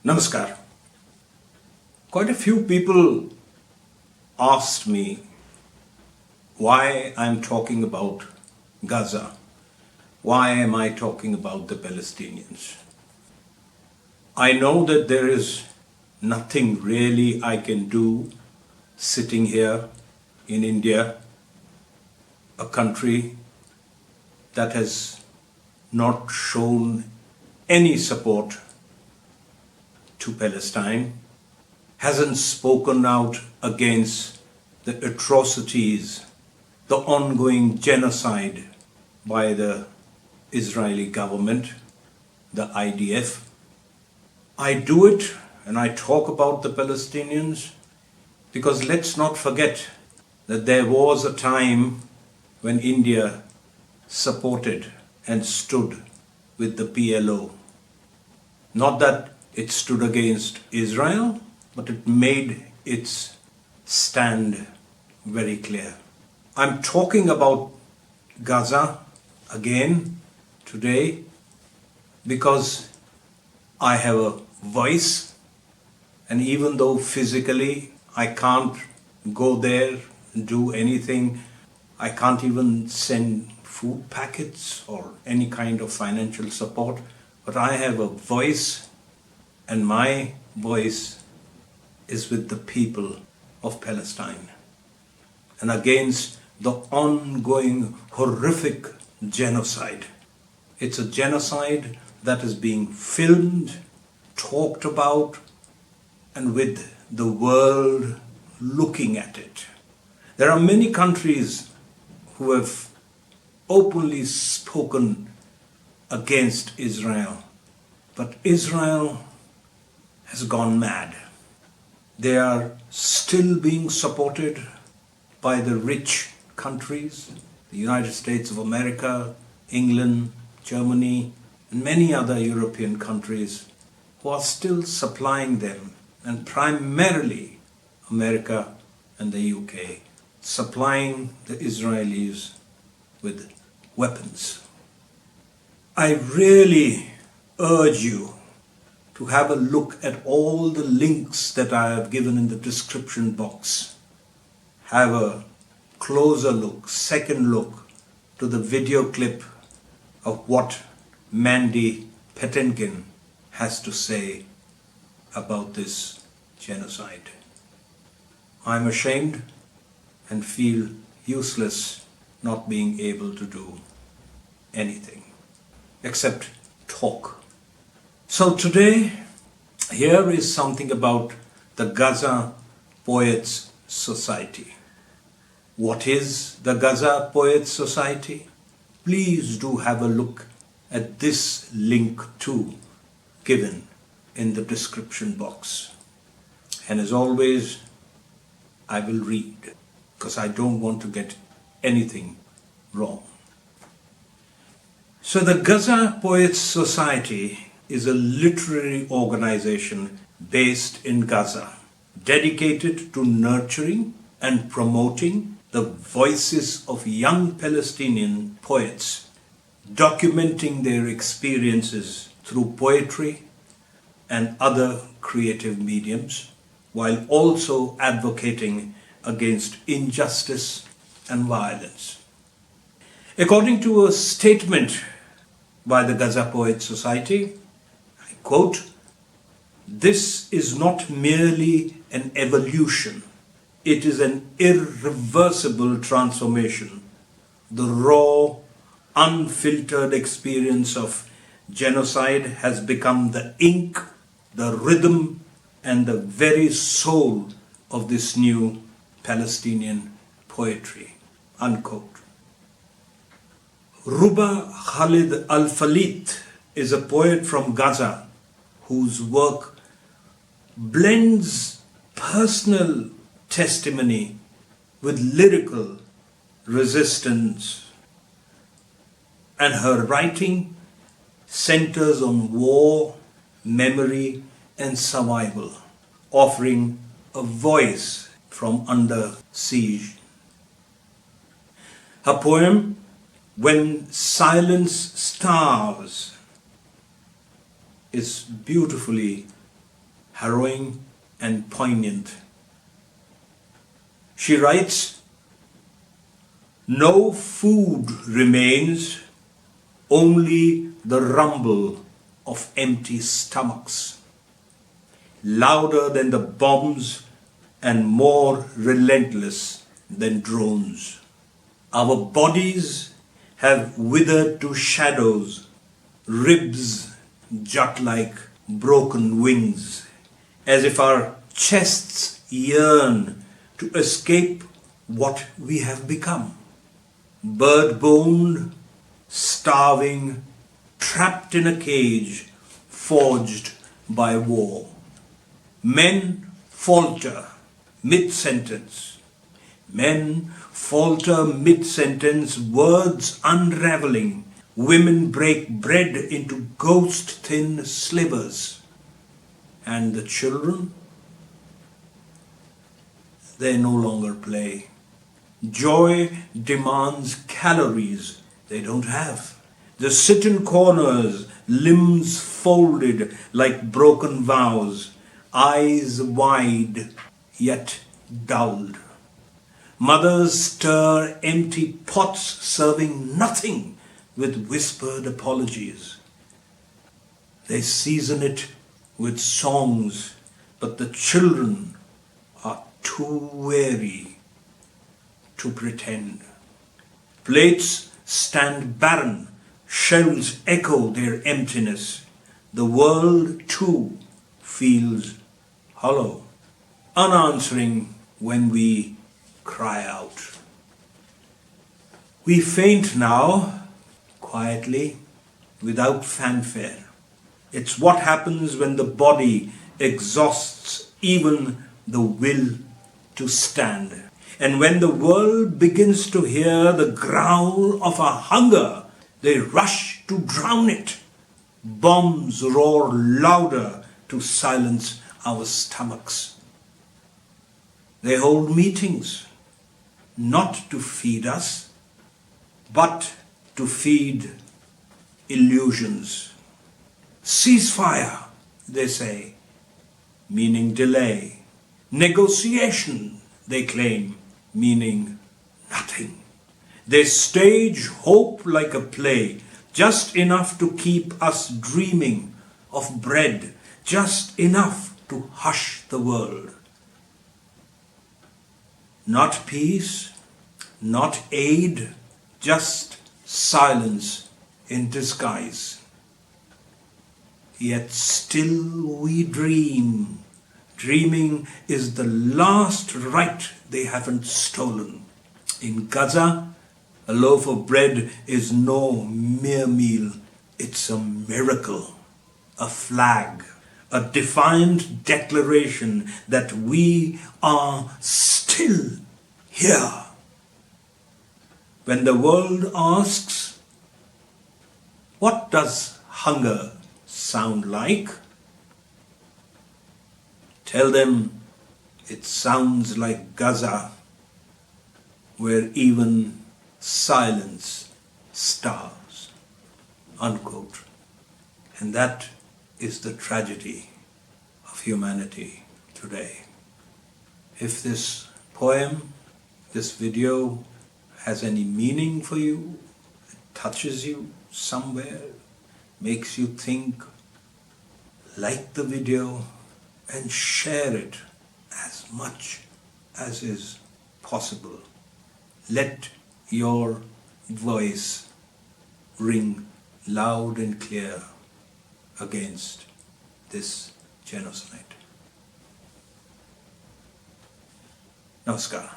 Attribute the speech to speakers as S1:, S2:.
S1: Namaskar. Quite a few people asked me why I'm talking about Gaza. Why am I talking about the Palestinians? I know that there is nothing really I can do sitting here in India, a country that has not shown any support to Palestine, hasn't spoken out against the atrocities, the ongoing genocide by the Israeli government, the IDF. I do it and I talk about the Palestinians because let's not forget that there was a time when India supported and stood with the PLO. Not that it stood against Israel, but it made its stand very clear. I'm talking about Gaza again today because I have a voice, and even though physically I can't go there and do anything, I can't even send food packets or any kind of financial support, but I have a voice, and my voice is with the people of Palestine and against the ongoing horrific genocide. It's a genocide that is being filmed, talked about, and with the world looking at it. There are many countries who have openly spoken against Israel, but Israel has gone mad. They are still being supported by the rich countries, the United States of America, England, Germany, and many other European countries who are still supplying them, and primarily America and the UK, supplying the Israelis with weapons. I really urge you to have a look at all the links that I have given in the description box. Have a closer look, second look to the video clip of what Mandy Patinkin has to say about this genocide. I'm ashamed and feel useless not being able to do anything except talk. So today, here is something about the Gaza Poets Society. What is the Gaza Poets Society? Please do have a look at this link too, given in the description box. And as always, I will read because I don't want to get anything wrong. So the Gaza Poets Society is a literary organization based in Gaza, dedicated to nurturing and promoting the voices of young Palestinian poets, documenting their experiences through poetry and other creative mediums, while also advocating against injustice and violence. According to a statement by the Gaza Poets Society, I quote, "This is not merely an evolution, it is an irreversible transformation. The raw, unfiltered experience of genocide has become the ink, the rhythm, and the very soul of this new Palestinian poetry." Unquote. Ruba Khalid Al-Faleet is a poet from Gaza whose work blends personal testimony with lyrical resistance, and her writing centers on war, memory, and survival, offering a voice from under siege. Her poem, "When Silence Starves," is beautifully harrowing and poignant. She writes, "No food remains, only the rumble of empty stomachs, louder than the bombs and more relentless than drones. Our bodies have withered to shadows, ribs jut like broken wings, as if our chests yearn to escape what we have become. Bird-boned, starving, trapped in a cage forged by war. Men falter mid-sentence. Men falter mid-sentence, words unraveling. Women break bread into ghost-thin slivers. And the children, they no longer play. Joy demands calories they don't have. They sit in corners, limbs folded like broken vows, eyes wide yet dulled. Mothers stir empty pots, serving nothing with whispered apologies. They season it with songs, but the children are too weary to pretend. Plates stand barren, shelves echo their emptiness. The world too feels hollow, unanswering when we cry out. We faint now, quietly, without fanfare. It's what happens when the body exhausts even the will to stand. And when the world begins to hear the growl of our hunger, they rush to drown it. Bombs roar louder to silence our stomachs. They hold meetings, not to feed us, but to feed illusions. Ceasefire, they say, meaning delay. Negotiation, they claim, meaning nothing. They stage hope like a play, just enough to keep us dreaming of bread, just enough to hush the world. Not peace, not aid, just silence in disguise. Yet still we dream. Dreaming is the last right they haven't stolen. In Gaza, a loaf of bread is no mere meal. It's a miracle, a flag, a defiant declaration that we are still here. When the world asks, what does hunger sound like? Tell them it sounds like Gaza, where even silence starves. Unquote. And that is the tragedy of humanity today. If this poem, this video has any meaning for you, it touches you somewhere, makes you think, like the video and share it as much as is possible. Let your voice ring loud and clear against this genocide. Namaskar.